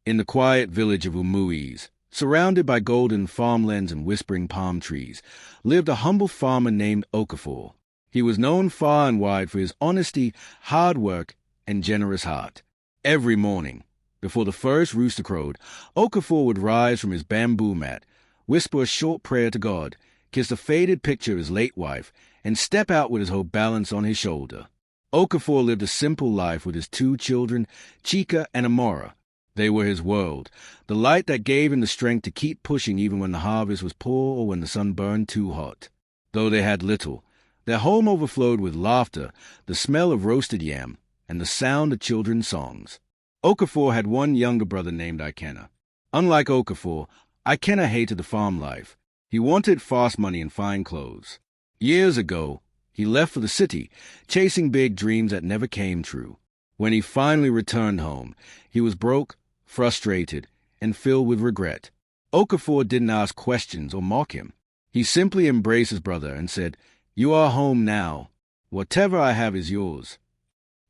In the quiet village of Umueze, surrounded by golden farmlands and whispering palm trees, lived a humble farmer named Okafor. He was known far and wide for his honesty, hard work, and generous heart. Every morning, before the first rooster crowed, Okafor would rise from his bamboo mat, whisper a short prayer to God, kiss the faded picture of his late wife, and step out with his whole balance on his shoulder. Okafor lived a simple life with his 2 children, Chika and Amara. They were his world, the light that gave him the strength to keep pushing even when the harvest was poor or when the sun burned too hot. Though they had little, their home overflowed with laughter, the smell of roasted yam, and the sound of children's songs. Okafor had one younger brother named Ikenna. Unlike Okafor, Ikenna hated the farm life. He wanted fast money and fine clothes. Years ago, he left for the city, chasing big dreams that never came true. When he finally returned home, he was broke, frustrated, and filled with regret. Okafor didn't ask questions or mock him. He simply embraced his brother and said, "You are home now. Whatever I have is yours."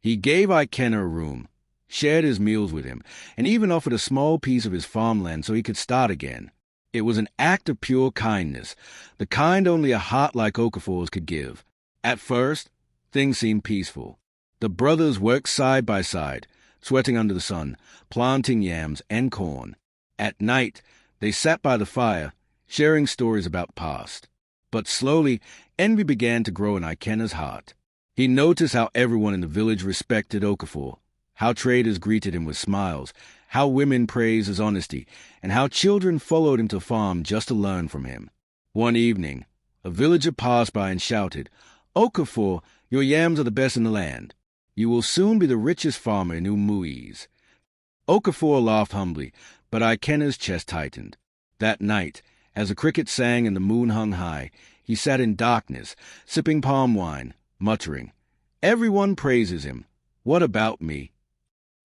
He gave Ikenna a room, shared his meals with him, and even offered a small piece of his farmland so he could start again. It was an act of pure kindness, the kind only a heart like Okafor's could give. At first, things seemed peaceful. The brothers worked side by side, sweating under the sun, planting yams and corn. At night, they sat by the fire, sharing stories about past. But slowly, envy began to grow in Ikenna's heart. He noticed how everyone in the village respected Okafor, how traders greeted him with smiles, how women praised his honesty, and how children followed him to farm just to learn from him. One evening, a villager passed by and shouted, "Okafor, your yams are the best in the land. You will soon be the richest farmer in Umueze." Okafor laughed humbly, but Ikenna's chest tightened. That night, as the crickets sang and the moon hung high, he sat in darkness, sipping palm wine, muttering, "Everyone praises him. What about me?"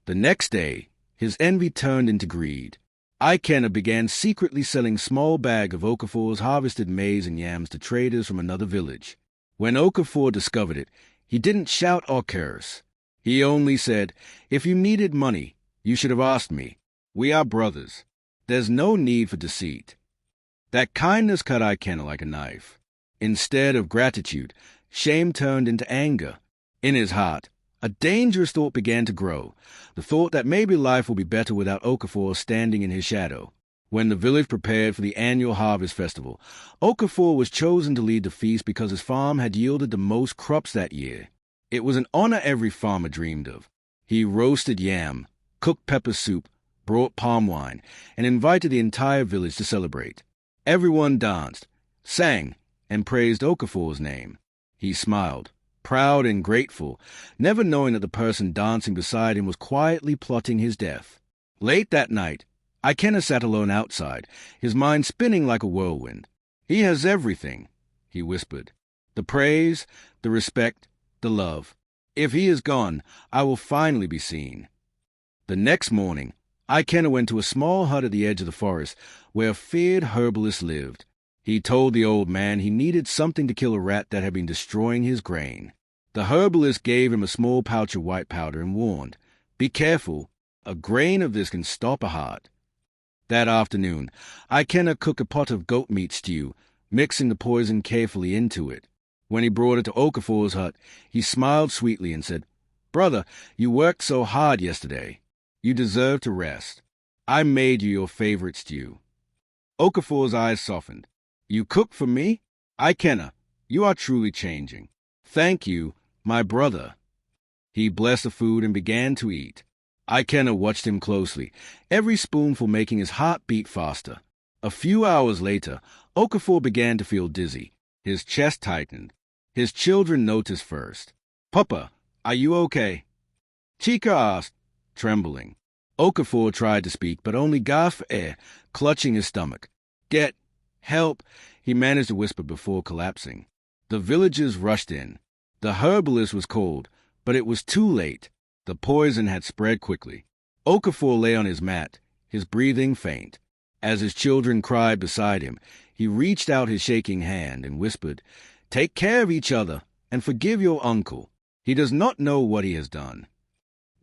The next day, his envy turned into greed. Ikenna began secretly selling small bags of Okafor's harvested maize and yams to traders from another village. When Okafor discovered it, he didn't shout or curse. He only said, "If you needed money, you should have asked me. We are brothers. There's no need for deceit." That kindness cut Ikenna like a knife. Instead of gratitude, shame turned into anger. In his heart, a dangerous thought began to grow, the thought that maybe life will be better without Okafor standing in his shadow. When the village prepared for the annual harvest festival, Okafor was chosen to lead the feast because his farm had yielded the most crops that year. It was an honor every farmer dreamed of. He roasted yam, cooked pepper soup, brought palm wine, and invited the entire village to celebrate. Everyone danced, sang, and praised Okafor's name. He smiled, proud and grateful, never knowing that the person dancing beside him was quietly plotting his death. Late that night, Ikenna sat alone outside, his mind spinning like a whirlwind. "He has everything," he whispered. "The praise, the respect, the love. If he is gone, I will finally be seen." The next morning, Ikenna went to a small hut at the edge of the forest where a feared herbalist lived. He told the old man he needed something to kill a rat that had been destroying his grain. The herbalist gave him a small pouch of white powder and warned, "Be careful, a grain of this can stop a heart." That afternoon, Ikenna cooked a pot of goat meat stew, mixing the poison carefully into it. When he brought it to Okafor's hut, he smiled sweetly and said, "Brother, you worked so hard yesterday. You deserve to rest. I made you your favorite stew." Okafor's eyes softened. "You cooked for me? Ikenna, you are truly changing. Thank you, my brother." He blessed the food and began to eat. Ikenna watched him closely, every spoonful making his heart beat faster. A few hours later, Okafor began to feel dizzy. His chest tightened. His children noticed first. "Papa, are you okay?" Chika asked, trembling. Okafor tried to speak, but only gasped for air, clutching his stomach. "Get help," he managed to whisper before collapsing. The villagers rushed in. The herbalist was called, but it was too late. The poison had spread quickly. Okafor lay on his mat, his breathing faint. As his children cried beside him, he reached out his shaking hand and whispered, "Take care of each other and forgive your uncle. He does not know what he has done."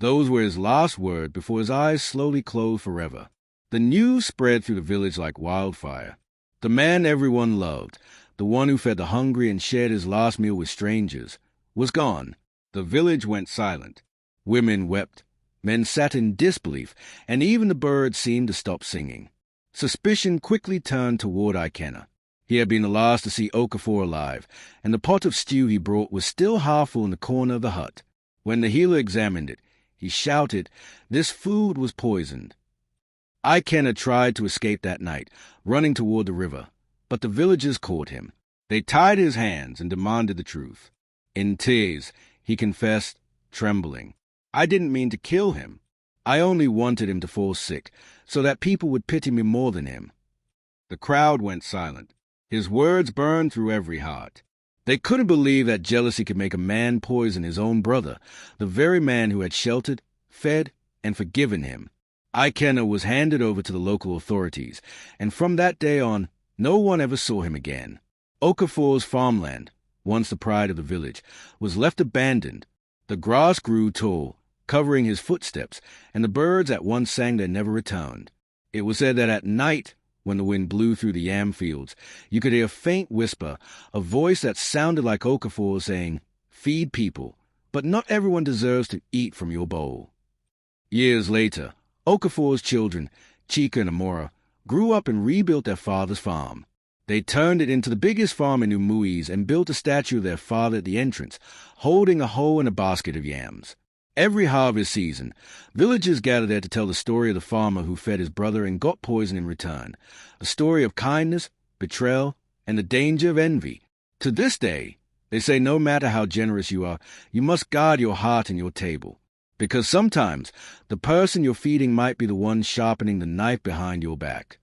Those were his last words before his eyes slowly closed forever. The news spread through the village like wildfire. The man everyone loved, the one who fed the hungry and shared his last meal with strangers, was gone. The village went silent. Women wept, men sat in disbelief, and even the birds seemed to stop singing. Suspicion quickly turned toward Ikenna. He had been the last to see Okafor alive, and the pot of stew he brought was still half full in the corner of the hut. When the healer examined it, he shouted, "This food was poisoned." Ikenna tried to escape that night, running toward the river, but the villagers caught him. They tied his hands and demanded the truth. In tears, he confessed, trembling, "I didn't mean to kill him. I only wanted him to fall sick, so that people would pity me more than him." The crowd went silent. His words burned through every heart. They couldn't believe that jealousy could make a man poison his own brother, the very man who had sheltered, fed, and forgiven him. Ikenna was handed over to the local authorities, and from that day on, no one ever saw him again. Okafor's farmland, once the pride of the village, was left abandoned. The grass grew tall, covering his footsteps, and the birds at once sang their never returned. It was said that at night, when the wind blew through the yam fields, you could hear a faint whisper, a voice that sounded like Okafor saying, "Feed people, but not everyone deserves to eat from your bowl." Years later, Okafor's children, Chika and Amara, grew up and rebuilt their father's farm. They turned it into the biggest farm in Umueze and built a statue of their father at the entrance, holding a hoe and a basket of yams. Every harvest season, villagers gather there to tell the story of the farmer who fed his brother and got poison in return, a story of kindness, betrayal, and the danger of envy. To this day, they say no matter how generous you are, you must guard your heart and your table, because sometimes the person you're feeding might be the one sharpening the knife behind your back.